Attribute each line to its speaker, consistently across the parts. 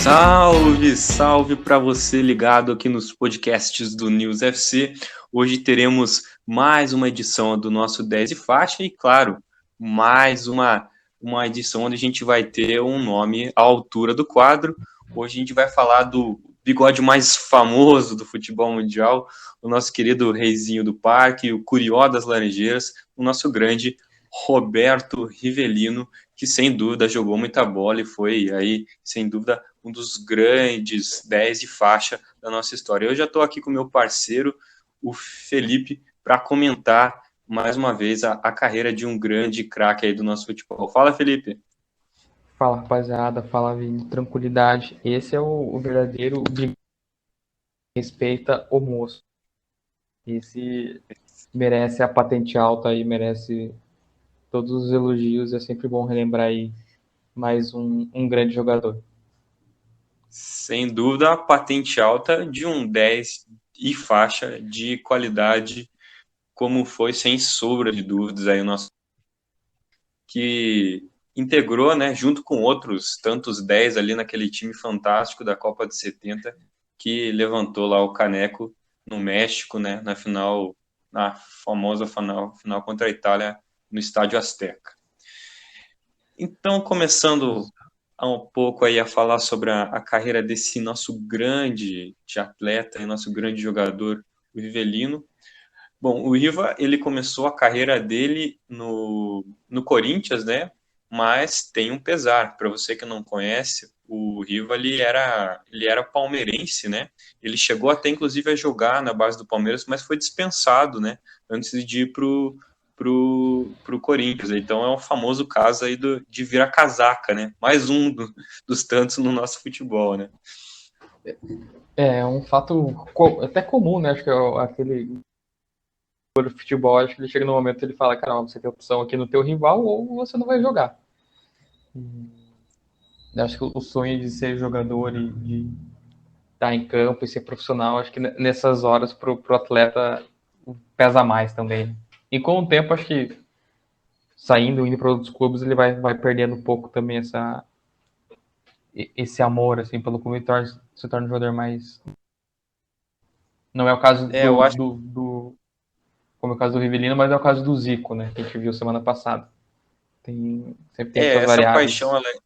Speaker 1: Salve, salve para você ligado aqui nos podcasts do News FC. Hoje teremos mais uma edição do nosso 10 e faixa e, claro, mais uma edição onde a gente vai ter um nome à altura do quadro. Hoje a gente vai falar do bigode mais famoso do futebol mundial, o nosso querido Reizinho do Parque, o Curió das Laranjeiras, o nosso grande Roberto Rivelino, que sem dúvida jogou muita bola e foi aí, sem dúvida, um dos grandes 10 de faixa da nossa história. Eu já estou aqui com o meu parceiro, o Felipe, para comentar mais uma vez a carreira de um grande craque aí do nosso futebol. Fala, Felipe.
Speaker 2: Fala, rapaziada, fala, Vini, tranquilidade. Esse é o verdadeiro respeita o moço. Esse merece a patente alta aí, merece todos os elogios. É sempre bom relembrar aí mais um grande jogador.
Speaker 1: Sem dúvida, a patente alta de um 10 e faixa de qualidade, como foi, sem sombra de dúvidas, aí o nosso que integrou, né, junto com outros tantos 10 ali naquele time fantástico da Copa de 70, que levantou lá o caneco no México, né, na final, na famosa final contra a Itália no Estádio Azteca. Então, começando um pouco aí a falar sobre a carreira desse nosso grande atleta e nosso grande jogador, o Rivelino. Bom, o Riva, ele começou a carreira dele no Corinthians, né? Mas tem um pesar. Para você que não conhece, o Riva, ele era palmeirense, né? Ele chegou até, inclusive, a jogar na base do Palmeiras, mas foi dispensado, né? Antes de ir pro Corinthians. Então é um famoso caso aí de virar casaca, né? Mais um dos tantos no nosso futebol, né?
Speaker 2: É um fato até comum, né? Acho que é aquele do futebol, acho que ele chega no momento e ele fala, cara, você tem opção aqui no teu rival ou você não vai jogar. Acho que o sonho de ser jogador e de estar em campo e ser profissional, acho que nessas horas pro atleta pesa mais também. E com o tempo, acho que saindo, indo para outros clubes, ele vai perdendo um pouco também esse amor assim, pelo clube e se torna um jogador mais. Não é o caso
Speaker 1: Eu acho
Speaker 2: como é o caso do Rivelino, mas é o caso do Zico, né? Que a gente viu semana passada. Sempre tem essas
Speaker 1: essa paixão,
Speaker 2: variáveis.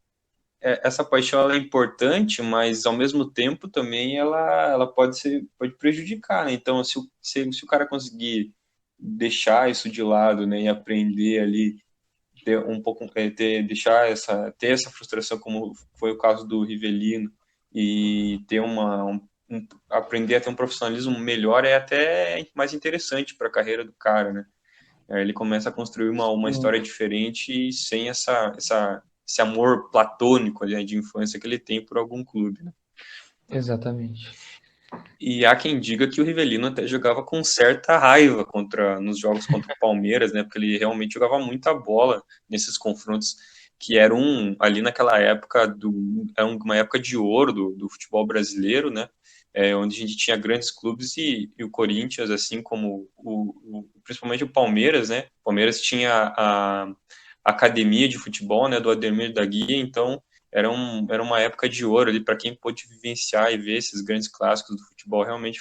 Speaker 1: essa paixão ela é importante, mas ao mesmo tempo também ela pode prejudicar, né? Então, se o cara conseguir deixar isso de lado, né, e aprender ali ter um pouco ter essa frustração como foi o caso do Rivelino e ter aprender a ter um profissionalismo melhor é até mais interessante para a carreira do cara, né? Aí ele começa a construir uma história diferente e sem esse amor platônico, né, de infância que ele tem por algum clube, né?
Speaker 2: Exatamente.
Speaker 1: E há quem diga que o Rivelino até jogava com certa raiva nos jogos contra o Palmeiras, né? Porque ele realmente jogava muita bola nesses confrontos que eram ali naquela época era uma época de ouro do futebol brasileiro, né? Onde a gente tinha grandes clubes e o Corinthians, assim como principalmente o Palmeiras, né? O Palmeiras tinha a academia de futebol, né? Do Ademir da Guia, então era uma época de ouro ali para quem pôde vivenciar e ver esses grandes clássicos do futebol, realmente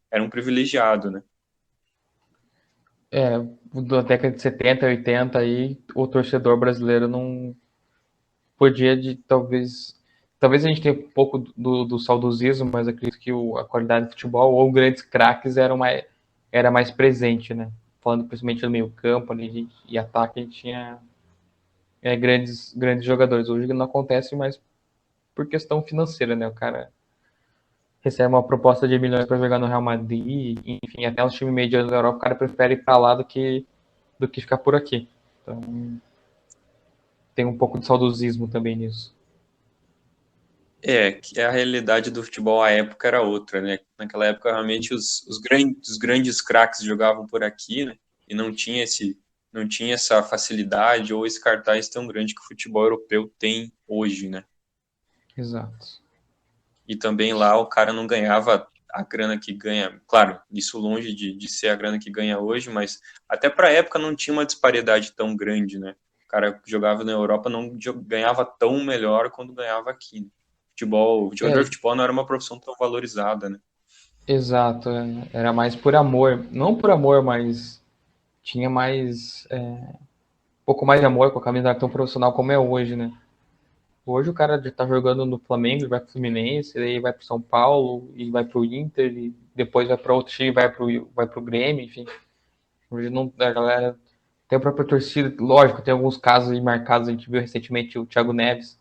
Speaker 1: era um privilegiado, né?
Speaker 2: É, da década de 70, 80 aí, o torcedor brasileiro não podia talvez a gente tenha um pouco do saudosismo, mas acredito que a qualidade do futebol ou grandes craques era mais presente, né? Falando principalmente no meio campo ali, e ataque, a gente tinha grandes jogadores. Hoje não acontece mais por questão financeira, né? O cara recebe uma proposta de milhões para jogar no Real Madrid, enfim, até um time mediano da Europa, o cara prefere ir para lá do que ficar por aqui. Então tem um pouco de saudosismo também nisso.
Speaker 1: Que a realidade do futebol à época era outra, né? Naquela época, realmente, os grandes craques jogavam por aqui, né? E não tinha essa facilidade ou esse cartaz tão grande que o futebol europeu tem hoje, né?
Speaker 2: Exato.
Speaker 1: E também lá o cara não ganhava a grana que ganha, claro, isso longe de ser a grana que ganha hoje, mas até para a época não tinha uma disparidade tão grande, né? O cara que jogava na Europa não ganhava tão melhor quando ganhava aqui, né? Jogador de futebol não era uma profissão tão valorizada, né?
Speaker 2: Exato. Era mais por amor. Não por amor, mas tinha mais. Um pouco mais de amor com a camisa tão profissional como é hoje, né? Hoje o cara já tá jogando no Flamengo, vai pro Fluminense, daí vai pro São Paulo, e vai pro Inter, e depois vai para outro time, vai pro Grêmio, enfim. Hoje não, a galera tem a própria torcida, lógico, tem alguns casos aí marcados, a gente viu recentemente o Thiago Neves,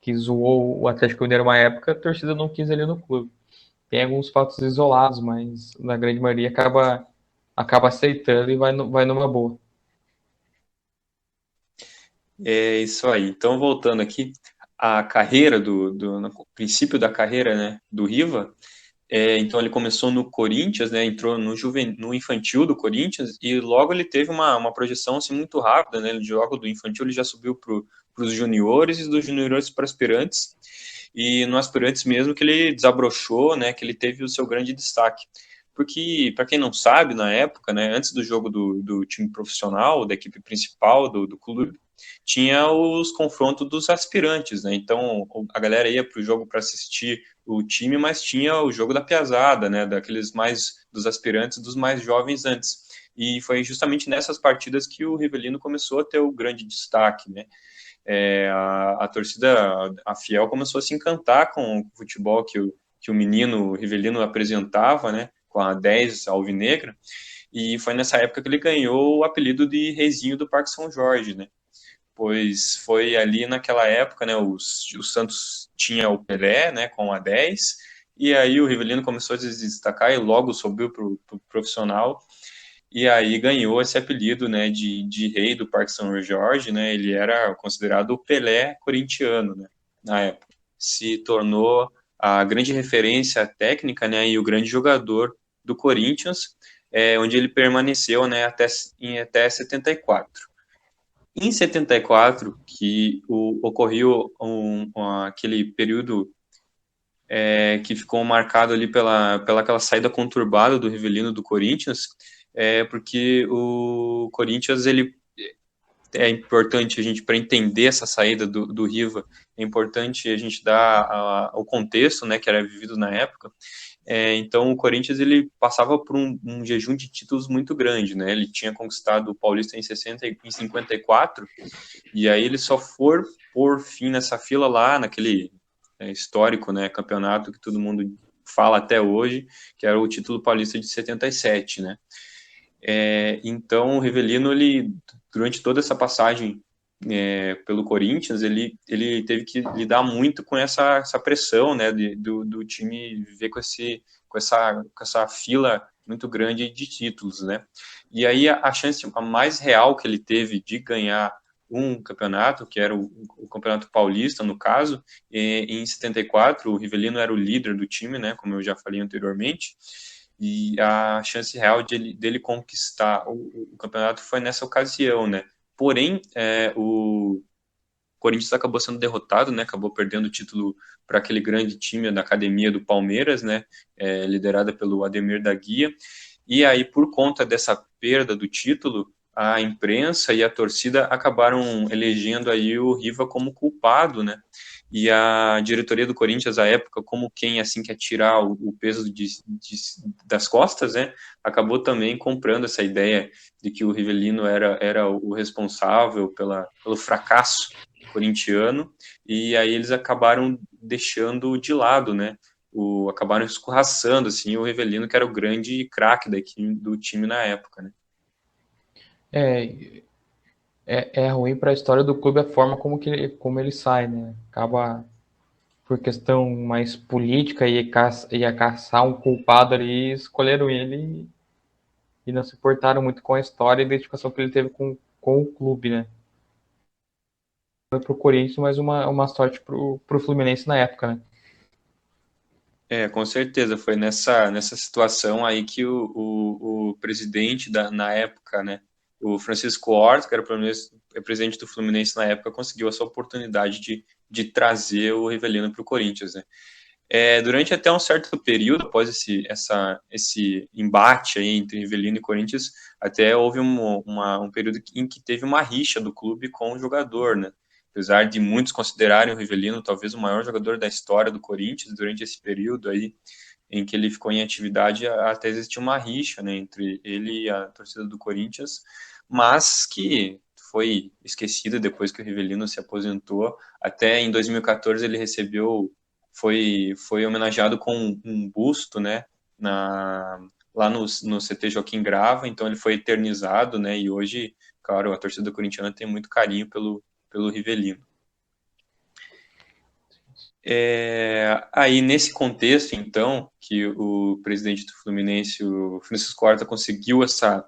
Speaker 2: que zoou o Atlético Mineiro uma época, a torcida não quis ele no clube. Tem alguns fatos isolados, mas na grande maioria acaba aceitando e vai numa boa.
Speaker 1: É isso aí. Então, voltando aqui, a carreira no princípio da carreira, né, do Riva, então ele começou no Corinthians, né, entrou no infantil do Corinthians e logo ele teve uma projeção assim, muito rápida, né, ele joga do infantil, ele já subiu para os juniores e dos juniores para aspirantes e no aspirantes mesmo que ele desabrochou, né, que ele teve o seu grande destaque. Porque, para quem não sabe, na época, né, antes do jogo do time profissional, da equipe principal do clube, tinha os confrontos dos aspirantes, né? Então a galera ia para o jogo para assistir o time, mas tinha o jogo da piazada, né? Daqueles mais dos aspirantes, dos mais jovens antes. E foi justamente nessas partidas que o Rivelino começou a ter o grande destaque, né? A torcida, a Fiel, começou a se encantar com o futebol que o menino Rivelino apresentava, né? Com a 10 alvinegra. E foi nessa época que ele ganhou o apelido de Reizinho do Parque São Jorge, né? Pois foi ali naquela época, né, o Santos tinha o Pelé, né, com a 10, e aí o Rivelino começou a se destacar e logo subiu para o pro profissional, e aí ganhou esse apelido, né, de rei do Parque São Jorge, né, ele era considerado o Pelé corintiano, né, na época. Se tornou a grande referência técnica, né, e o grande jogador do Corinthians, onde ele permaneceu, né, até 74. Em 74, que ocorreu aquele período que ficou marcado ali pela aquela saída conturbada do Rivelino do Corinthians, porque o Corinthians, ele é importante a gente, para entender essa saída do Riva, é importante a gente dar o contexto, né, que era vivido na época. Então o Corinthians ele passava por um jejum de títulos muito grande, né? Ele tinha conquistado o Paulista em 54 e aí ele só for por fim nessa fila lá naquele histórico, né, campeonato que todo mundo fala até hoje, que era o título paulista de 77, né? Então o Rivelino, ele durante toda essa passagem pelo Corinthians, ele teve que lidar muito com essa pressão, né, do time viver com essa fila muito grande de títulos, né? E aí a chance a mais real que ele teve de ganhar um campeonato, que era o Campeonato Paulista, no caso, em 74, o Rivelino era o líder do time, né, como eu já falei anteriormente, e a chance real dele conquistar o campeonato foi nessa ocasião, né? Porém, o Corinthians acabou sendo derrotado, né? Acabou perdendo o título para aquele grande time da academia do Palmeiras, né? Liderada pelo Ademir da Guia. E aí, por conta dessa perda do título, a imprensa e a torcida acabaram elegendo aí o Riva como culpado, né? E a diretoria do Corinthians, à época, como quem assim quer tirar o peso das costas, né? Acabou também comprando essa ideia de que o Rivelino era o responsável pelo fracasso corintiano, e aí eles acabaram deixando de lado, né? Acabaram escorraçando assim, o Rivelino, que era o grande craque do time na época, né?
Speaker 2: É, é ruim para a história do clube a forma como ele sai, né? Acaba por questão mais política ia caçar um culpado ali, escolheram ele e não se importaram muito com a história e a identificação que ele teve com o clube, né? Foi pro Corinthians, mas uma sorte pro Fluminense na época, né?
Speaker 1: Com certeza, foi nessa situação aí que o presidente na época, né, o Francisco Horta, que era o presidente do Fluminense na época, conseguiu essa oportunidade de trazer o Rivelino para o Corinthians, né. Durante até um certo período, após esse embate aí entre Rivelino e Corinthians, até houve um período em que teve uma rixa do clube com o jogador, né. apesar de muitos considerarem o Rivelino talvez o maior jogador da história do Corinthians durante esse período aí em que ele ficou em atividade, até existia uma rixa, né, entre ele e a torcida do Corinthians, mas que foi esquecida depois que o Rivelino se aposentou. Até em 2014 ele foi homenageado com um busto, né, lá no CT Joaquim Grava, então ele foi eternizado, né, e hoje, claro, a torcida corintiana tem muito carinho pelo Rivelino. Aí, nesse contexto, então, que o presidente do Fluminense, o Francisco Horta, conseguiu essa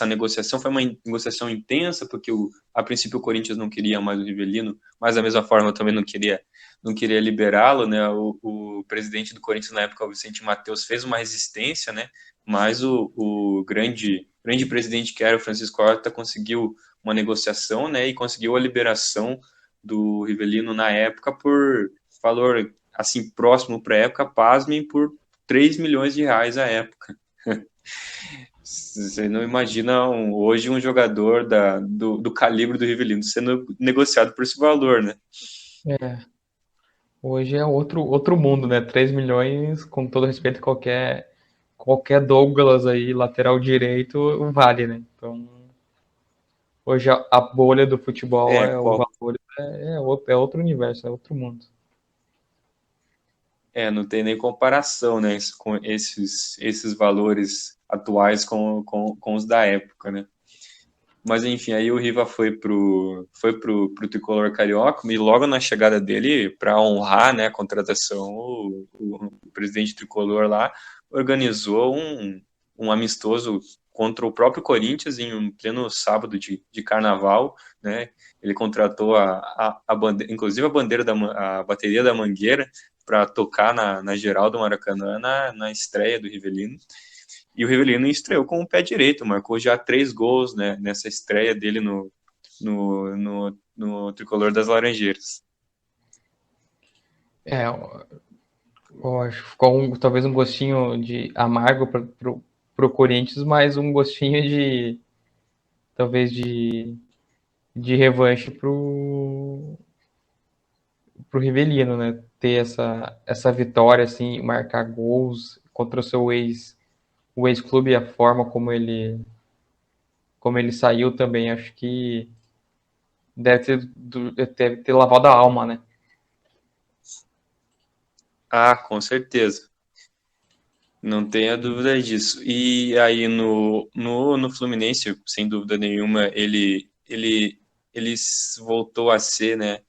Speaker 1: negociação, foi uma negociação intensa, porque a princípio o Corinthians não queria mais o Rivelino, mas da mesma forma também não queria liberá-lo, né? O presidente do Corinthians na época, o Vicente Mateus, fez uma resistência, né? Mas o grande presidente que era o Francisco Horta conseguiu uma negociação, né? E conseguiu a liberação do Rivelino na época por valor assim próximo para a época, pasmem, por 3 milhões de reais à época. Você não imagina hoje um jogador do calibre do Rivelino sendo negociado por esse valor, né?
Speaker 2: É, hoje é outro mundo, né? 3 milhões, com todo respeito, qualquer Douglas aí, lateral direito, vale, né? Então, hoje a bolha do futebol, o valor é outro universo, é outro mundo.
Speaker 1: Não tem nem comparação, né, com esses valores atuais com os da época, né? Mas enfim, aí o Riva foi pro Tricolor Carioca e logo na chegada dele, para honrar, né, a contratação, o presidente Tricolor lá organizou um amistoso contra o próprio Corinthians em um pleno sábado de carnaval, né? Ele contratou inclusive a bandeira a bateria da Mangueira para tocar na geral do Maracanã na estreia do Rivelino. E o Rivelino estreou com o pé direito, marcou já 3 gols, né, nessa estreia dele no Tricolor das Laranjeiras.
Speaker 2: Eu acho que ficou talvez um gostinho de amargo pro Corinthians, mas um gostinho talvez de revanche pro Rivelino, né? Ter essa vitória, assim, marcar gols contra o ex-clube e a forma como ele saiu também, acho que deve ter lavado a alma, né?
Speaker 1: Ah, com certeza. Não tenha dúvida disso. E aí no Fluminense, sem dúvida nenhuma, ele voltou a ser, né,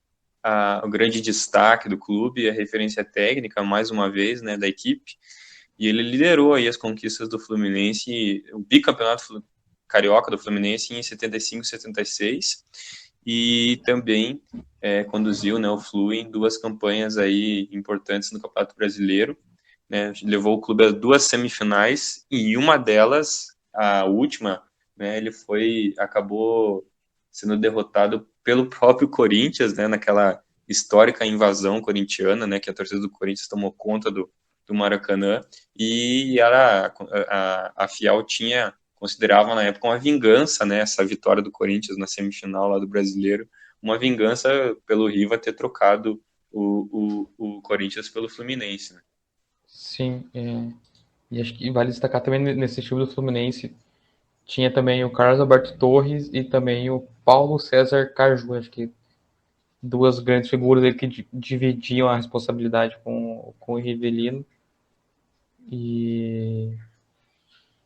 Speaker 1: o grande destaque do clube, a referência técnica, mais uma vez, né, da equipe. E ele liderou aí as conquistas do Fluminense, o bicampeonato carioca do Fluminense em 75 e 76, e também conduziu, né, o Flu em 2 campanhas aí importantes no Campeonato Brasileiro, né, levou o clube a 2 semifinais, e em uma delas, a última, né, ele acabou sendo derrotado pelo próprio Corinthians, né, naquela histórica invasão corintiana, né, que a torcida do Corinthians tomou conta do Maracanã, e a Fiel considerava na época uma vingança, né, essa vitória do Corinthians na semifinal lá do Brasileiro, uma vingança pelo Riva ter trocado o Corinthians pelo Fluminense, né?
Speaker 2: Sim, e acho que vale destacar também nesse time do Fluminense, tinha também o Carlos Alberto Torres e também o Paulo César Caju, acho que duas grandes figuras aí que dividiam a responsabilidade com o Rivelino, e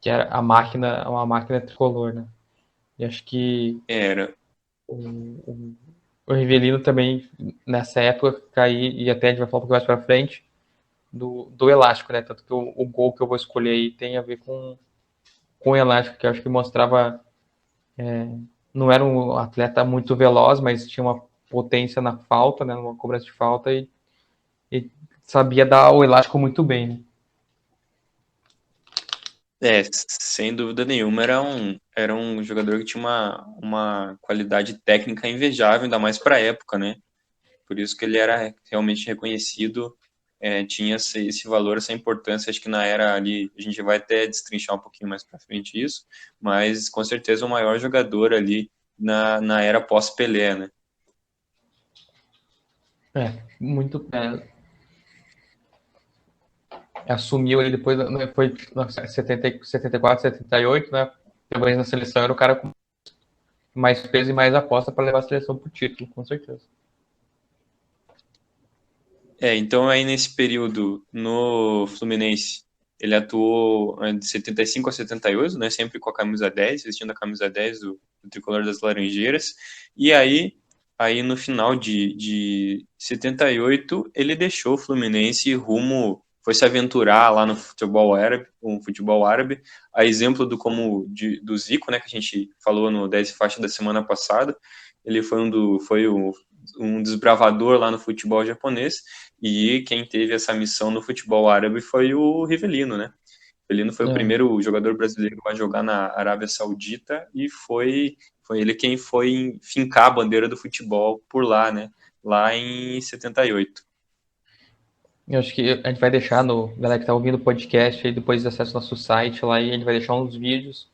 Speaker 2: que era uma máquina tricolor, né? E acho que
Speaker 1: Era.
Speaker 2: o Rivelino também, nessa época, cair, e até a gente vai falar um pouco mais pra frente, do elástico, né? Tanto que o gol que eu vou escolher aí tem a ver com o elástico, que eu acho que mostrava. Não era um atleta muito veloz, mas tinha uma potência na falta, né? Uma cobrança de falta, e sabia dar o elástico muito bem, né?
Speaker 1: Sem dúvida nenhuma, era um jogador que tinha uma qualidade técnica invejável, ainda mais para a época, né? Por isso que ele era realmente reconhecido, tinha esse valor, essa importância. Acho que na era ali, a gente vai até destrinchar um pouquinho mais para frente isso, mas com certeza o maior jogador ali na era pós-Pelé, né?
Speaker 2: Muito. Assumiu ele depois, né, foi 74, 78, né? Talvez na seleção era o cara com mais peso e mais aposta para levar a seleção pro título, com certeza.
Speaker 1: Então aí nesse período no Fluminense, ele atuou de 75 a 78, né, sempre com a camisa 10, vestindo a camisa 10 do Tricolor das Laranjeiras. E aí no final de 78, ele deixou o Fluminense rumo, foi se aventurar lá no futebol árabe, a exemplo do Zico, né, que a gente falou no 10 faixa da semana passada. Ele foi um desbravador lá no futebol japonês, e quem teve essa missão no futebol árabe foi o Rivelino, né? Rivelino foi o primeiro jogador brasileiro a jogar na Arábia Saudita e foi ele quem foi fincar a bandeira do futebol por lá, né? Lá em 78.
Speaker 2: Eu acho que a gente vai deixar no. Galera que tá ouvindo o podcast aí, depois acessa o nosso site lá e a gente vai deixar uns vídeos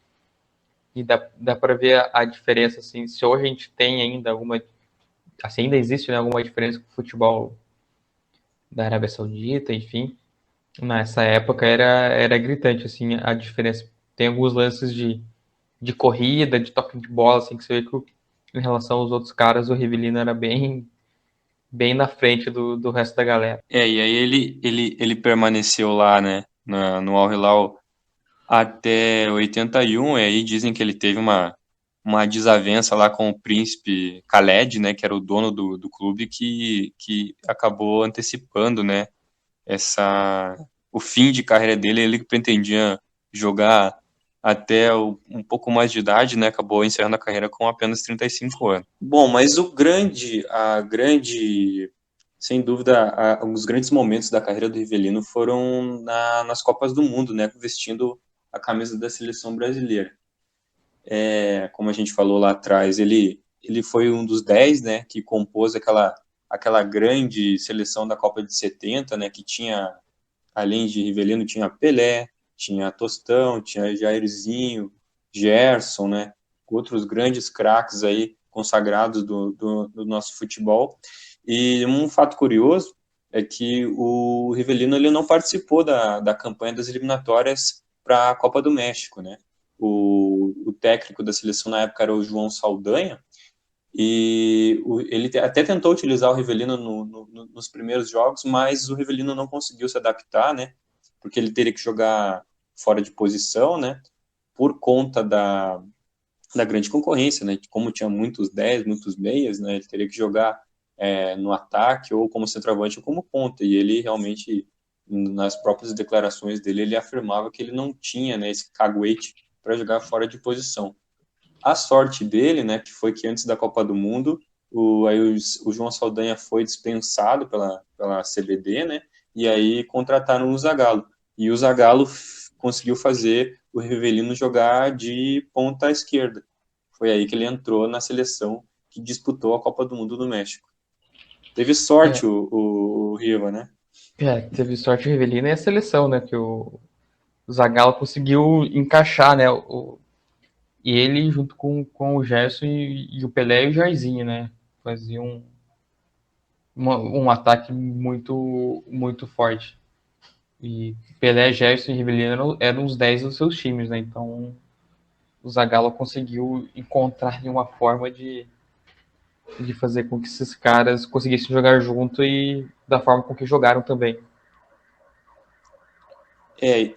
Speaker 2: e dá para ver a diferença, assim, se hoje a gente tem ainda alguma. Assim, ainda existe, né, alguma diferença com o futebol da Arábia Saudita, enfim. Nessa época era gritante, assim, a diferença. Tem alguns lances de corrida, de toque de bola, assim, que você vê que em relação aos outros caras, o Rivelino era bem na frente do resto da galera.
Speaker 1: E aí ele permaneceu lá, né, no Al Hilal até 81, e aí dizem que ele teve uma desavença lá com o príncipe Khaled, né, que era o dono do clube, que acabou antecipando, né, essa o fim de carreira dele. Ele pretendia jogar até um pouco mais de idade, né, acabou encerrando a carreira com apenas 35 anos. Bom, mas sem dúvida, os grandes momentos da carreira do Rivelino foram nas Copas do Mundo, né, vestindo a camisa da seleção brasileira. Como a gente falou lá atrás, ele foi um dos 10, né, que compôs aquela grande seleção da Copa de 70, né, que tinha, além de Rivelino, tinha Pelé, tinha Tostão, tinha Jairzinho, Gerson, né, outros grandes craques aí consagrados do nosso futebol. E um fato curioso é que o Rivelino ele não participou da campanha das eliminatórias para a Copa do México, né? O técnico da seleção na época era o João Saldanha, e ele até tentou utilizar o Rivelino nos primeiros jogos, mas o Rivelino não conseguiu se adaptar, né? Porque ele teria que jogar fora de posição, né? Por conta da grande concorrência, né? Como tinha muitos 10, muitos meias, né? Ele teria que jogar no ataque, ou como centroavante, ou como ponta. E ele realmente, nas próprias declarações dele, ele afirmava que ele não tinha, né, esse caguete para jogar fora de posição. A sorte dele, né, que foi que antes da Copa do Mundo, o João Saldanha foi dispensado pela CBD, né? E aí contrataram o Zagallo. E o Zagallo conseguiu fazer o Rivelino jogar de ponta esquerda. Foi aí que ele entrou na seleção que disputou a Copa do Mundo do México. Teve sorte o Riva, né?
Speaker 2: Teve sorte o Rivelino e a seleção, né? Que o Zagallo conseguiu encaixar, né? E ele, junto com o Gerson e o Pelé e o Jairzinho, né? Faziam um ataque muito forte. E Pelé, Gerson e Rivelino eram os 10 dos seus times, né? Então o Zagallo conseguiu encontrar uma forma de fazer com que esses caras conseguissem jogar junto e da forma com que jogaram também.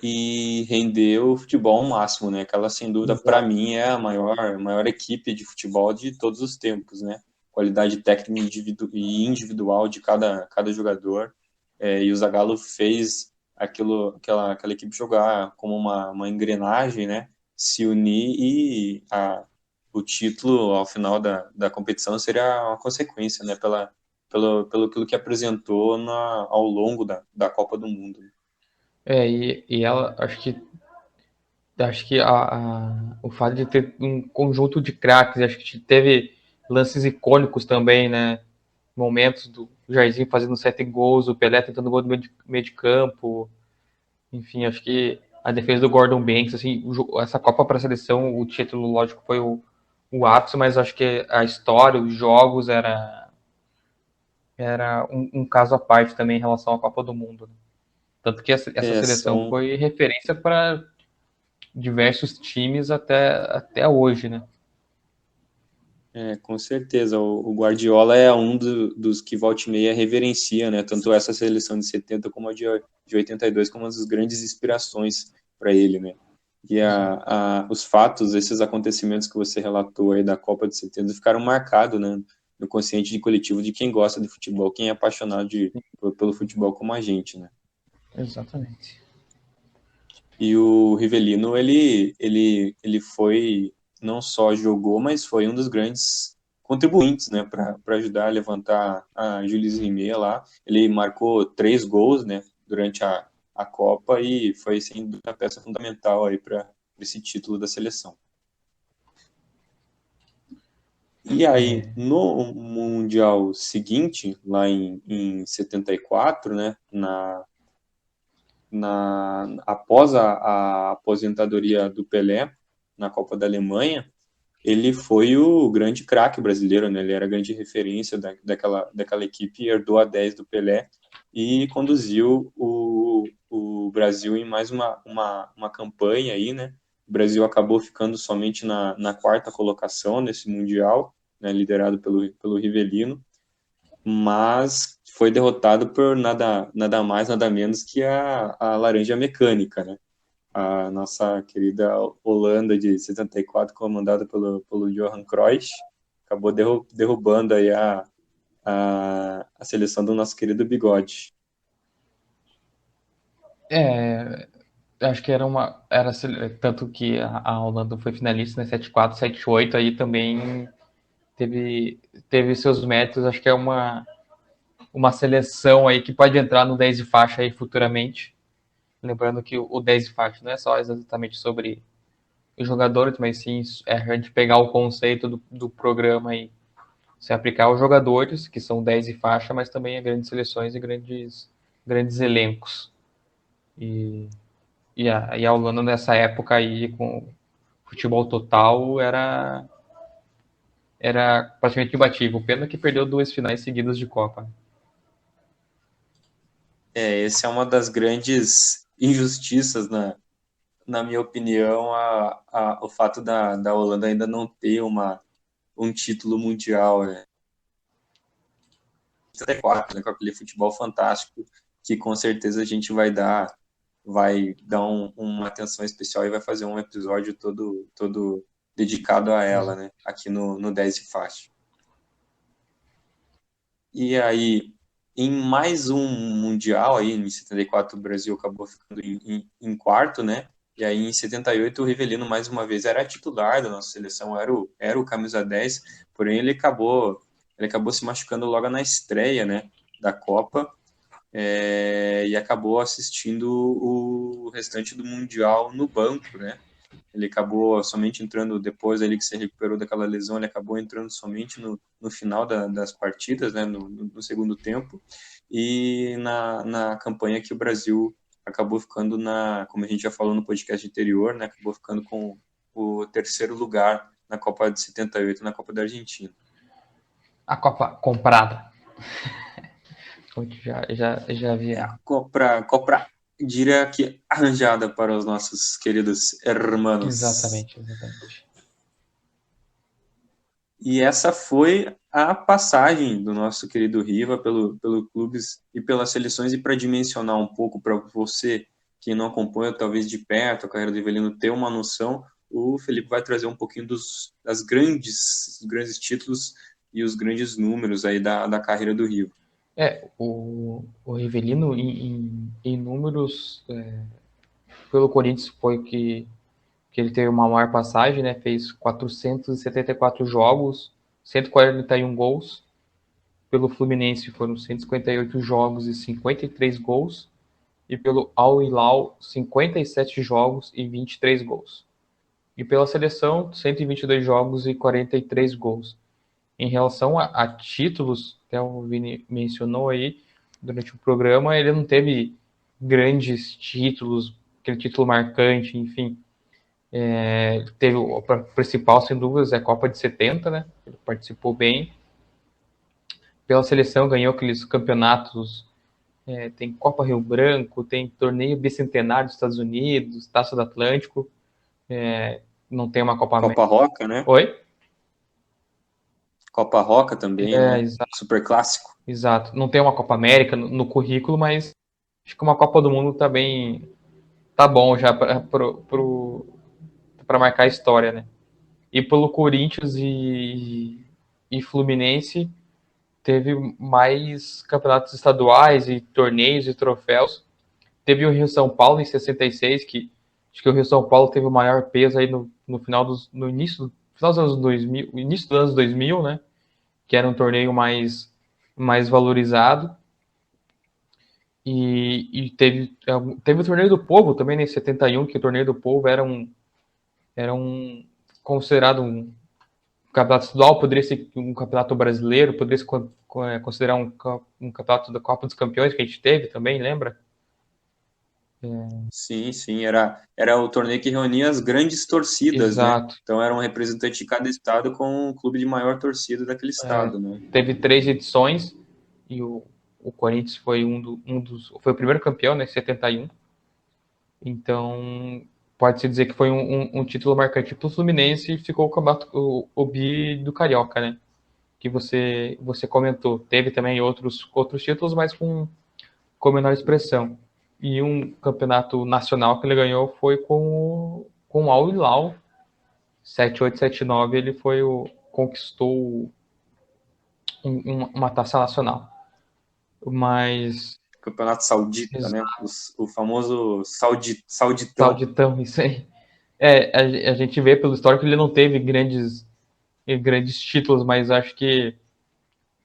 Speaker 1: E rendeu o futebol ao máximo, né? Aquela, sem dúvida, para mim, é a maior equipe de futebol de todos os tempos, né? Qualidade técnica e individual de cada jogador. E o Zagallo fez aquela equipe jogar como uma engrenagem, né? Se unir, e o título, ao final da competição, seria uma consequência, né? Pelo aquilo que apresentou ao longo da Copa do Mundo.
Speaker 2: E ela, acho que o fato de ter um conjunto de craques, acho que teve lances icônicos também, né? Momentos do Jairzinho fazendo 7 gols, o Pelé tentando gol do meio de campo. Enfim, acho que a defesa do Gordon Banks, assim, essa Copa para a seleção, o título, lógico, foi o ápice, mas acho que a história, os jogos, era um caso à parte também em relação à Copa do Mundo, né? Tanto que essa seleção
Speaker 1: São
Speaker 2: foi referência para diversos times até hoje, né?
Speaker 1: Com certeza. O Guardiola é um dos que volta e meia reverencia, né? Tanto essa seleção de 70 como a de 82 como uma das grandes inspirações para ele, né? E os fatos, esses acontecimentos que você relatou aí da Copa de 70 ficaram marcados, né? No consciente de coletivo de quem gosta de futebol, quem é apaixonado pelo futebol como a gente, né?
Speaker 2: Exatamente.
Speaker 1: E o Rivellino, ele foi, não só jogou, mas foi um dos grandes contribuintes, né, para ajudar a levantar a Jules Rimet lá. Ele marcou 3 gols, né, durante a Copa e foi, sem dúvida, a peça fundamental aí para esse título da seleção. E aí, no Mundial seguinte, lá em 74, né, após a aposentadoria do Pelé na Copa da Alemanha, ele foi o grande craque brasileiro, né? Ele era a grande referência daquela equipe, herdou a 10 do Pelé e conduziu o Brasil em mais uma campanha aí, né? O Brasil acabou ficando somente na quarta colocação nesse Mundial, né? Liderado pelo Rivellino, mas foi derrotado por nada mais, nada menos que a Laranja Mecânica, né? A nossa querida Holanda de 74, comandada pelo Johan Cruyff, acabou derrubando aí a seleção do nosso querido Bigode.
Speaker 2: Acho que tanto que a Holanda foi finalista, né, 7-4, 7-8, aí também teve seus méritos. Acho que é uma seleção aí que pode entrar no 10 de faixa aí futuramente. Lembrando que o 10 de faixa não é só exatamente sobre os jogadores, mas sim a gente pegar o conceito do programa e se aplicar aos jogadores, que são 10 de faixa, mas também a grandes seleções e grandes elencos. E a Holanda nessa época aí, com futebol total, era praticamente imbatível. Pena que perdeu 2 finais seguidas de Copa.
Speaker 1: Essa é uma das grandes injustiças, na minha opinião, o fato da Holanda ainda não ter um título mundial, né? 74, né, com aquele futebol fantástico que com certeza a gente vai dar uma atenção especial e vai fazer um episódio todo dedicado a ela, né, aqui no 10 de faixa. E aí, em mais um Mundial, aí, em 74 o Brasil acabou ficando em quarto, né, e aí em 78 o Rivellino mais uma vez era titular da nossa seleção, era o camisa 10, porém ele acabou se machucando logo na estreia, né, da Copa, e acabou assistindo o restante do Mundial no banco, né? Ele acabou somente entrando depois ali que se recuperou daquela lesão, ele acabou entrando somente no final das partidas, né? No segundo tempo, e na campanha que o Brasil acabou ficando como a gente já falou no podcast anterior, né? Acabou ficando com o terceiro lugar na Copa de 78, na Copa da Argentina.
Speaker 2: A Copa comprada. Já havia.
Speaker 1: Copa, diria que arranjada para os nossos queridos hermanos.
Speaker 2: Exatamente.
Speaker 1: E essa foi a passagem do nosso querido Riva pelo clubes e pelas seleções, e para dimensionar um pouco para você que não acompanha talvez de perto a carreira do Rivelino ter uma noção, o Felipe vai trazer um pouquinho dos grandes títulos e os grandes números aí da carreira do Riva.
Speaker 2: O Rivellino em números pelo Corinthians foi que ele teve uma maior passagem, né? Fez 474 jogos, 141 gols. Pelo Fluminense foram 158 jogos e 53 gols. E pelo Al Hilal, 57 jogos e 23 gols. E pela seleção, 122 jogos e 43 gols. Em relação a títulos, que o Vini mencionou aí durante o programa, ele não teve grandes títulos, aquele título marcante, enfim. Teve o principal, sem dúvidas, é a Copa de 70, né? Ele participou bem. pela seleção, ganhou aqueles campeonatos. Tem Copa Rio Branco, tem torneio bicentenário dos Estados Unidos, Taça do Atlântico. Não tem uma Copa América.
Speaker 1: Copa Roca, né?
Speaker 2: Oi?
Speaker 1: Copa Roca também, né?
Speaker 2: Exato,
Speaker 1: Super clássico.
Speaker 2: exato. Não tem uma Copa América no currículo, mas acho que uma Copa do Mundo tá bem. Tá bom já para marcar a história, né? E pelo Corinthians e Fluminense teve mais campeonatos estaduais e torneios e troféus. Teve o Rio São Paulo em 66, que acho que o Rio São Paulo teve o maior peso aí no final no final dos anos 2000, início dos anos 2000, né? Que era um torneio mais valorizado. E teve o Torneio do Povo também, né, em 71, que o Torneio do Povo era um considerado um campeonato estadual, poderia ser um campeonato brasileiro, poderia se considerar um campeonato da Copa dos Campeões que a gente teve também, lembra?
Speaker 1: Sim, sim, era o torneio que reunia as grandes torcidas, né?
Speaker 2: Exato.
Speaker 1: Então era um representante de cada estado com o clube de maior torcida daquele estado, né?
Speaker 2: Teve 3 edições e o Corinthians foi foi o primeiro campeão, né, em 71. Então, pode-se dizer que foi um título marcante para o Fluminense e ficou o bi do Carioca, né? Que você comentou. Teve também outros títulos, mas com menor expressão. E um campeonato nacional que ele ganhou foi com o Al Hilal. 7879 ele conquistou uma taça nacional. Mas
Speaker 1: Campeonato Saudita, né? O famoso Sauditão.
Speaker 2: Sauditão, isso aí. A gente vê pelo histórico que ele não teve grandes títulos, mas acho que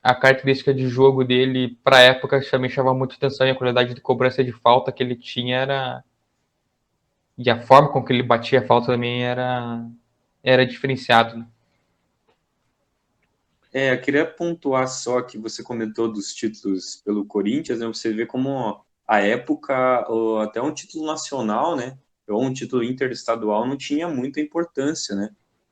Speaker 2: a característica de jogo dele, para a época, também chamava muito atenção e a qualidade de cobrança de falta que ele tinha era. E a forma com que ele batia a falta também era diferenciado. Né?
Speaker 1: Eu queria pontuar só que você comentou dos títulos pelo Corinthians, né? Você vê como a época, ou até um título nacional, né? Ou um título interestadual não tinha muita importância, né?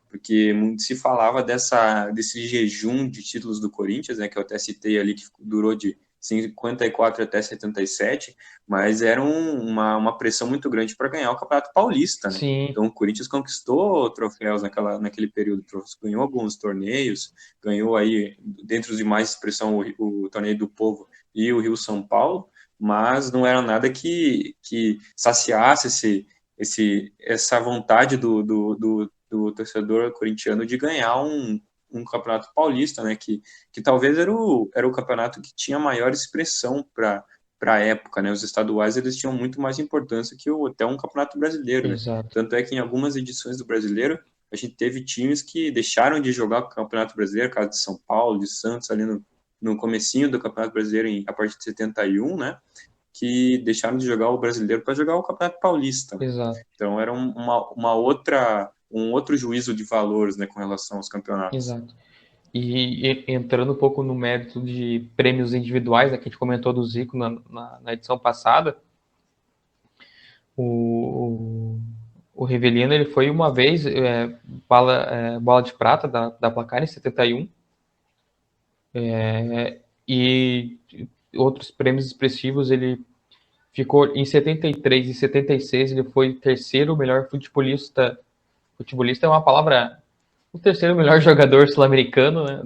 Speaker 1: Porque muito se falava desse jejum de títulos do Corinthians, né? Que eu até citei ali, que durou de 54 até 77, mas era uma pressão muito grande para ganhar o Campeonato Paulista, né?
Speaker 2: Sim,
Speaker 1: Então o Corinthians conquistou troféus naquele período, ganhou alguns torneios, ganhou aí, dentro de mais expressão, o Torneio do Povo e o Rio São Paulo, mas não era nada que saciasse essa vontade do torcedor corintiano de ganhar um campeonato paulista, né? Que talvez era o campeonato que tinha maior expressão para a época, né? Os estaduais eles tinham muito mais importância que até um campeonato brasileiro, né?
Speaker 2: exato.
Speaker 1: Tanto é que em algumas edições do brasileiro a gente teve times que deixaram de jogar o Campeonato Brasileiro, caso de São Paulo, de Santos, ali no comecinho do Campeonato Brasileiro, a partir de 71, né? Que deixaram de jogar o Brasileiro para jogar o Campeonato Paulista. Né?
Speaker 2: Exato.
Speaker 1: Então era um outro juízo de valores, né, com relação aos campeonatos.
Speaker 2: Exato. E entrando um pouco no mérito de prêmios individuais, né, que a gente comentou do Zico na edição passada, o, o Rivelino ele foi uma vez bola de prata da Placar em 71 e outros prêmios expressivos ele ficou em 73 e 76 ele foi terceiro melhor futebolista. Futebolista é uma palavra. O terceiro melhor jogador sul-americano, né,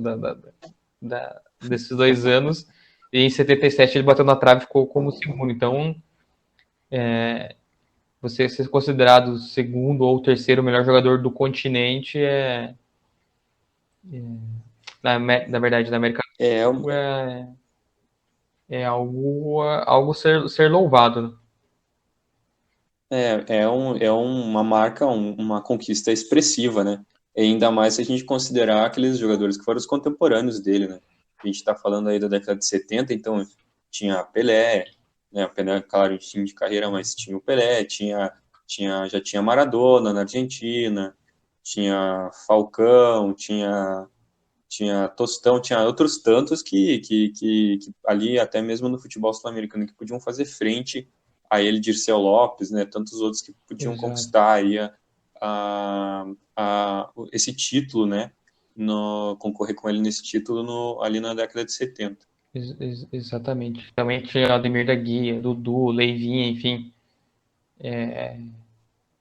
Speaker 2: desses 2 anos. E em 77 ele bateu na trave e ficou como segundo. Então, você ser considerado o segundo ou terceiro melhor jogador do continente na verdade, na América
Speaker 1: É,
Speaker 2: do Sul é algo ser louvado. Né?
Speaker 1: é uma marca, uma conquista expressiva, né? E ainda mais se a gente considerar aqueles jogadores que foram os contemporâneos dele, né? A gente está falando aí da década de 70, então tinha Pelé, né? O Pelé, claro, tinha de carreira, mas tinha o Pelé, já tinha Maradona na Argentina, tinha Falcão, tinha Tostão, tinha outros tantos que ali, até mesmo no futebol sul-americano, que podiam fazer frente a ele, Dirceu Lopes, né, tantos outros que podiam
Speaker 2: Exato.
Speaker 1: conquistar aí esse título, né, concorrer com ele nesse título ali na década de 70.
Speaker 2: Exatamente. Também tinha Ademir da Guia, Dudu, Leivinha, enfim,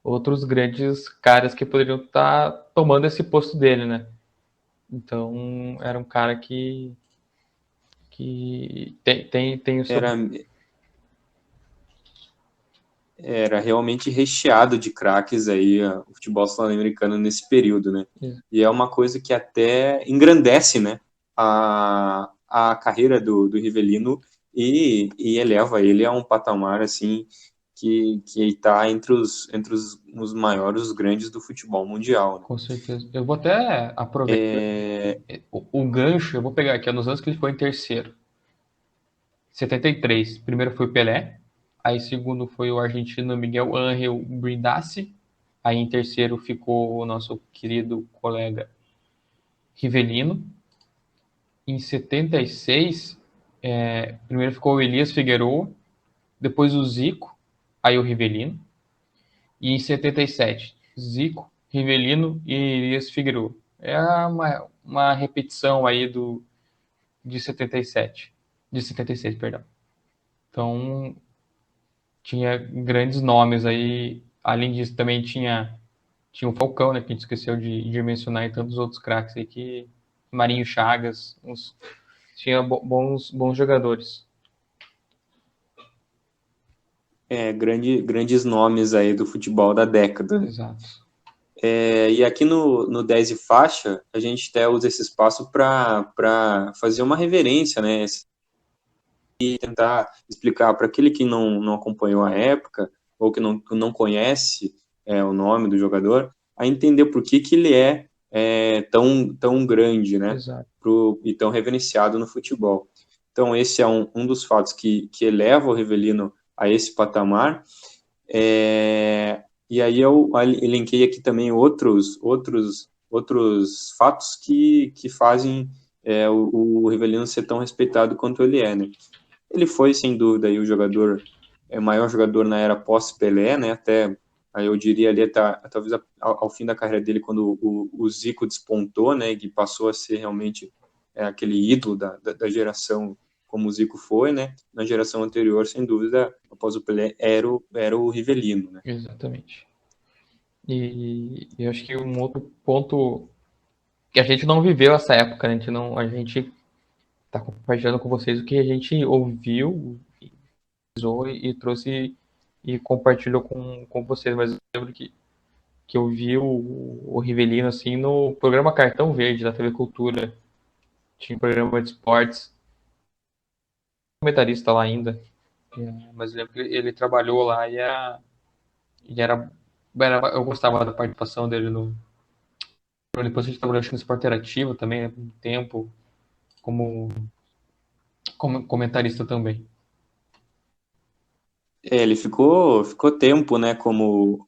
Speaker 2: outros grandes caras que poderiam estar tomando esse posto dele, né? Então, era um cara que tem o seu.
Speaker 1: Era realmente recheado de craques aí, o futebol sul-americano nesse período, né? E é uma coisa que até engrandece, né, a carreira do Rivellino e eleva ele a um patamar, assim, que está entre os maiores, os grandes do futebol mundial, né?
Speaker 2: Com certeza. Eu vou até aproveitar o gancho, eu vou pegar aqui, nos anos que ele foi em terceiro. 73, primeiro foi o Pelé, aí segundo foi o argentino Miguel Ángel Brindisi, aí em terceiro ficou o nosso querido colega Rivellino. Em 76, primeiro ficou o Elias Figueroa, depois o Zico, aí o Rivellino. E em 77, Zico, Rivellino e Elias Figueroa. É uma repetição aí de 77, de 76, perdão. Então, tinha grandes nomes aí. Além disso, também tinha o Falcão, né, que a gente esqueceu de mencionar, e tantos outros craques aí que Marinho Chagas, tinha bons jogadores.
Speaker 1: Grandes nomes aí do futebol da década.
Speaker 2: Exato.
Speaker 1: E aqui no 10 e faixa, a gente até usa esse espaço para fazer uma reverência, né? E tentar explicar para aquele que não acompanhou a época, ou que não conhece o nome do jogador, a entender por que ele tão grande, né?
Speaker 2: Exato.
Speaker 1: E tão reverenciado no futebol. Então, esse é um dos fatos que eleva o Rivellino a esse patamar. E aí eu elenquei aqui também outros fatos que fazem o Rivellino ser tão respeitado quanto ele é, né? Ele foi, sem dúvida, aí, o maior jogador na era pós-Pelé, né? Até, aí eu diria ali, talvez ao fim da carreira dele, quando o Zico despontou, né? E passou a ser realmente aquele ídolo da geração como o Zico foi, né? Na geração anterior, sem dúvida, após o Pelé, era o Rivellino, né?
Speaker 2: Exatamente. E eu acho que um outro ponto que a gente não viveu essa época, né? A gente tá compartilhando com vocês o que a gente ouviu, e trouxe e compartilhou com vocês, mas eu lembro que eu vi o Rivellino assim no programa Cartão Verde da TV Cultura. Tinha um programa de esportes, comentarista lá ainda, mas eu lembro que ele trabalhou lá e eu gostava da participação dele no. Depois a gente trabalhou acho, no Esporte Interativo também, né, um tempo, como comentarista também.
Speaker 1: Ele ficou tempo, né? Como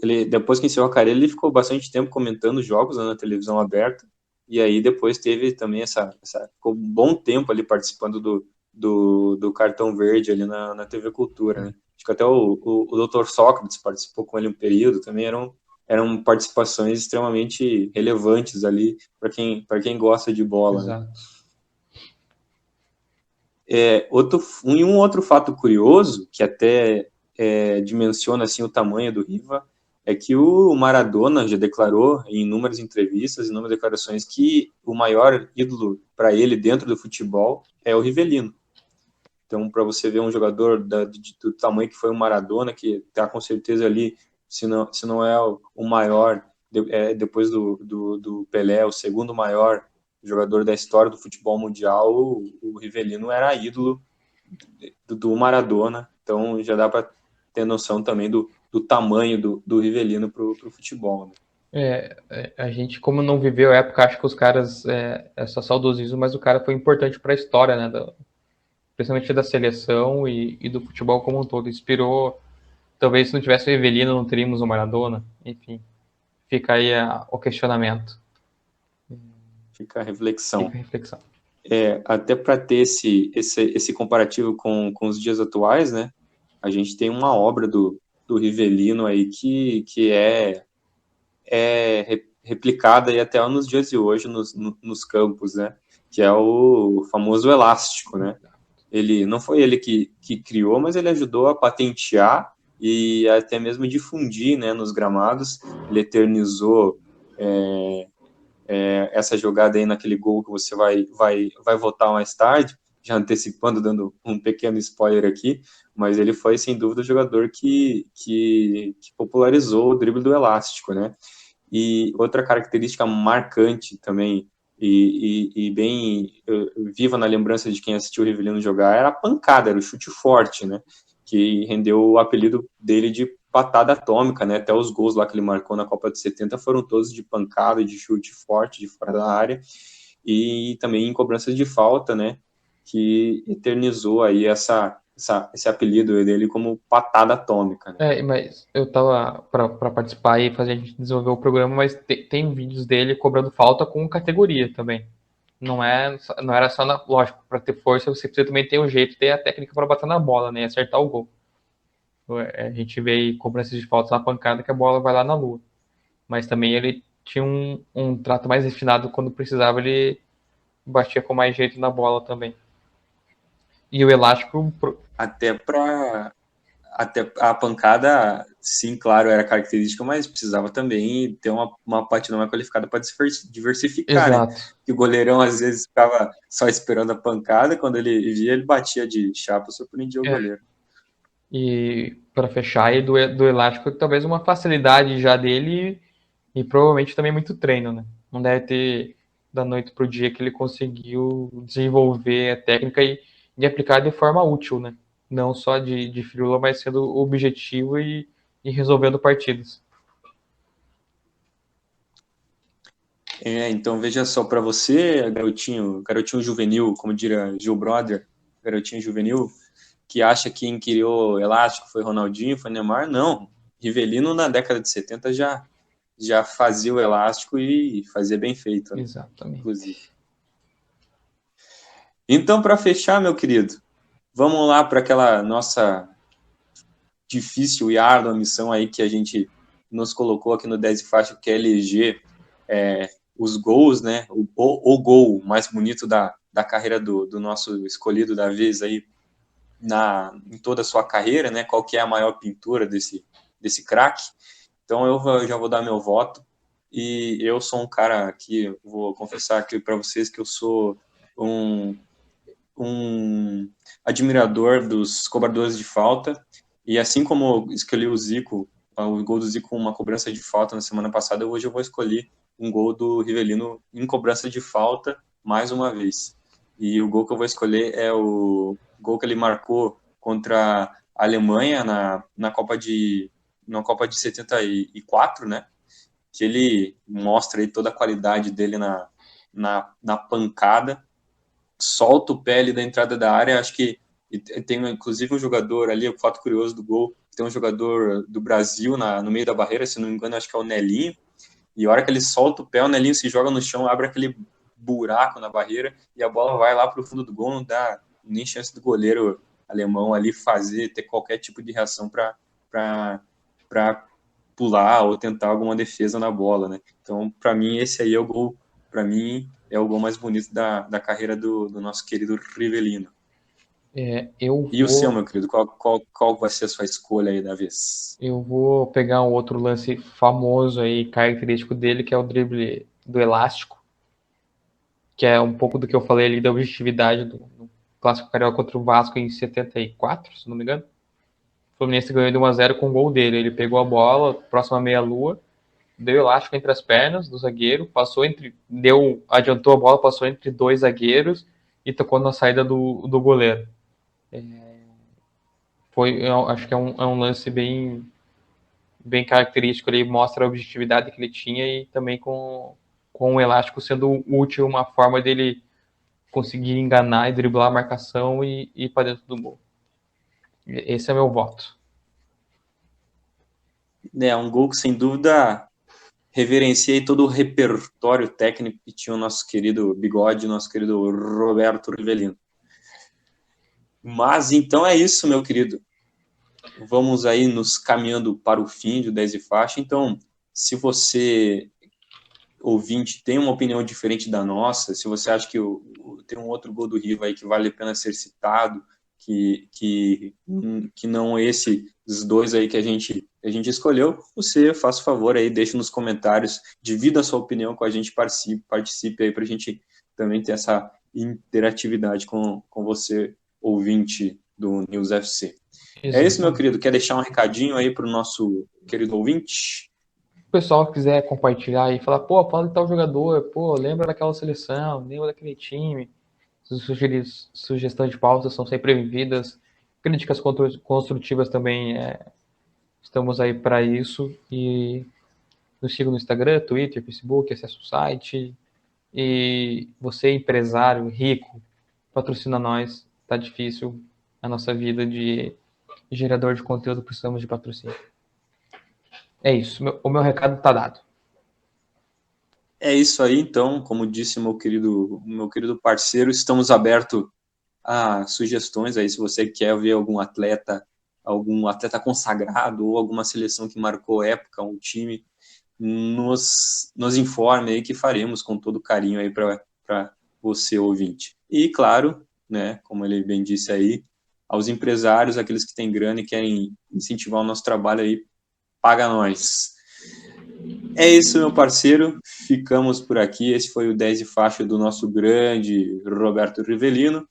Speaker 1: ele, depois que encerrou a carreira, ele ficou bastante tempo comentando jogos, né, na televisão aberta. E aí depois teve também ficou um bom tempo ali participando do Cartão Verde ali na TV Cultura, né? Acho que até o Dr. Sócrates participou com ele um período, também eram participações extremamente relevantes ali para quem gosta de bola, né?
Speaker 2: Exato.
Speaker 1: Um outro fato curioso, que até dimensiona assim, o tamanho do Riva, é que o Maradona já declarou em inúmeras entrevistas, em inúmeras declarações, que o maior ídolo para ele dentro do futebol é o Rivellino. Então, para você ver um jogador do tamanho que foi o Maradona, que está com certeza ali, se não é o maior, depois do Pelé, o segundo maior jogador da história do futebol mundial, o Rivellino era ídolo do Maradona. Então, já dá para ter noção também do tamanho do Rivellino para o futebol, né?
Speaker 2: A gente, como não viveu a época, acho que os caras é só saudosismo, mas o cara foi importante para a história, né? Principalmente da seleção e do futebol como um todo. Inspirou. Talvez se não tivesse o Evelino, não teríamos o Maradona. Enfim, fica aí o questionamento.
Speaker 1: Fica a reflexão.
Speaker 2: Fica a reflexão.
Speaker 1: Até para ter esse comparativo com os dias atuais, né? A gente tem uma obra do Rivellino aí que replicada aí até nos dias de hoje nos campos, né? Que é o famoso elástico, né? Ele não foi ele que criou, mas ele ajudou a patentear e até mesmo difundir, né, nos gramados. Ele eternizou essa jogada aí naquele gol que você vai votar mais tarde, já antecipando, dando um pequeno spoiler aqui, mas ele foi, sem dúvida, o jogador que popularizou o drible do elástico, né? E outra característica marcante também, e bem viva na lembrança de quem assistiu o Rivelino jogar, era a pancada, era o chute forte, né? Que rendeu o apelido dele de patada atômica, né? Até os gols lá que ele marcou na Copa de 70 foram todos de pancada, de chute forte, de fora da área, e também em cobranças de falta, né? Que eternizou aí esse apelido dele como patada atômica, né?
Speaker 2: Mas eu tava pra participar e fazer a gente desenvolver o programa, mas tem vídeos dele cobrando falta com categoria também. Não era só na. Lógico, pra ter força você precisa também ter um jeito, ter a técnica pra bater na bola, né? E acertar o gol. A gente vê cobranças de falta na pancada que a bola vai lá na lua. Mas também ele tinha um trato mais refinado quando precisava, ele batia com mais jeito na bola também. E o elástico.
Speaker 1: Até para até a pancada, sim, claro, era característica, mas precisava também ter uma partida mais qualificada para diversificar, né?
Speaker 2: Exato.
Speaker 1: Que o goleirão às vezes ficava só esperando a pancada, quando ele via, ele batia de chapa, surpreendia o goleiro.
Speaker 2: E para fechar, e do elástico, talvez uma facilidade já dele e provavelmente também muito treino, né? Não deve ter da noite pro dia que ele conseguiu desenvolver a técnica e aplicar de forma útil, né? Não só de firula, mas sendo objetivo e resolvendo partidas.
Speaker 1: Então veja só para você, garotinho juvenil, como diria Gil Brother, garotinho juvenil, que acha que quem criou elástico foi Ronaldinho, foi Neymar, não. Rivelino na década de 70 já fazia o elástico e fazia bem feito, né?
Speaker 2: Exatamente.
Speaker 1: Inclusive. Então, para fechar, meu querido, vamos lá para aquela nossa difícil e árdua missão aí que a gente nos colocou aqui no 10 e faixa, que é eleger os gols, né? O gol mais bonito da carreira do nosso escolhido da vez aí em toda a sua carreira, né? Qual que é a maior pintura desse craque? Então eu já vou dar meu voto. E eu sou um cara que vou confessar aqui para vocês que eu sou um admirador dos cobradores de falta, e assim como eu escolhi o gol do Zico com uma cobrança de falta na semana passada, hoje eu vou escolher um gol do Rivelino em cobrança de falta mais uma vez. E o gol que eu vou escolher é o gol que ele marcou contra a Alemanha na Copa de 74, né? Que ele mostra aí toda a qualidade dele na pancada, solta o pé ali da entrada da área. Acho que tem inclusive um jogador ali, o fato curioso do gol, tem um jogador do Brasil no meio da barreira, se não me engano, acho que é o Nelinho, e a hora que ele solta o pé, o Nelinho se joga no chão, abre aquele buraco na barreira e a bola vai lá para o fundo do gol, não dá nem chance do goleiro alemão ali ter qualquer tipo de reação para pular ou tentar alguma defesa na bola, né? Então, para mim, esse aí é o gol, para mim, é o gol mais bonito da carreira do nosso querido Rivelino. E o seu, meu querido, qual vai ser a sua escolha aí da vez?
Speaker 2: Eu vou pegar um outro lance famoso aí, característico dele, que é o drible do elástico, que é um pouco do que eu falei ali da objetividade do Clássico Carioca contra o Vasco em 74, se não me engano. O Fluminense ganhou de 1-0 com o gol dele. Ele pegou a bola, próxima meia-lua, deu elástico entre as pernas do zagueiro, adiantou a bola, passou entre dois zagueiros e tocou na saída do goleiro. Acho que é um lance bem característico. Ele mostra a objetividade que ele tinha e também com o elástico sendo útil, uma forma dele conseguir enganar e driblar a marcação e ir para dentro do gol. Esse é meu voto.
Speaker 1: É um gol que, sem dúvida, reverenciei todo o repertório técnico que tinha o nosso querido Bigode, nosso querido Roberto Rivelino. Mas então é isso, meu querido. Vamos aí nos caminhando para o fim de 10 e faixa. Então, se você ouvinte tem uma opinião diferente da nossa, se você acha que tem um outro gol do Riva aí que vale a pena ser citado, que não esses dois aí que a gente escolheu, você faça o favor aí, deixe nos comentários, divida a sua opinião com a gente, participe aí para a gente também ter essa interatividade com você, ouvinte do News FC. É isso, meu querido. Quer deixar um recadinho aí para o nosso querido ouvinte?
Speaker 2: O pessoal que quiser compartilhar e falar, pô, fala de tal jogador, pô, lembra daquela seleção, lembra daquele time. Sugestões de pautas são sempre bem-vindas. Críticas construtivas também, estamos aí para isso. E nos siga no Instagram, Twitter, Facebook, acesse o site. E você, empresário rico, patrocina nós. Tá difícil a nossa vida de gerador de conteúdo, precisamos de patrocínio. É isso, o meu recado tá dado.
Speaker 1: É isso aí, então, como disse meu querido parceiro, estamos abertos a sugestões aí, se você quer ver algum atleta consagrado ou alguma seleção que marcou época, um time, nos informe aí que faremos com todo carinho aí para você, ouvinte. E, claro, né, como ele bem disse aí, aos empresários, aqueles que têm grana e querem incentivar o nosso trabalho aí, paga nós. É isso, meu parceiro. Ficamos por aqui. Esse foi o 10 de faixa do nosso grande Roberto Rivelino.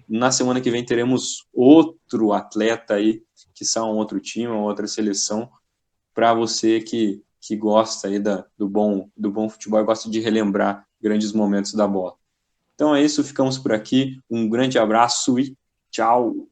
Speaker 1: Na semana que vem teremos outro atleta aí, que são outro time, uma outra seleção, para você que gosta aí do bom futebol e gosta de relembrar grandes momentos da bola. Então é isso, ficamos por aqui. Um grande abraço e tchau!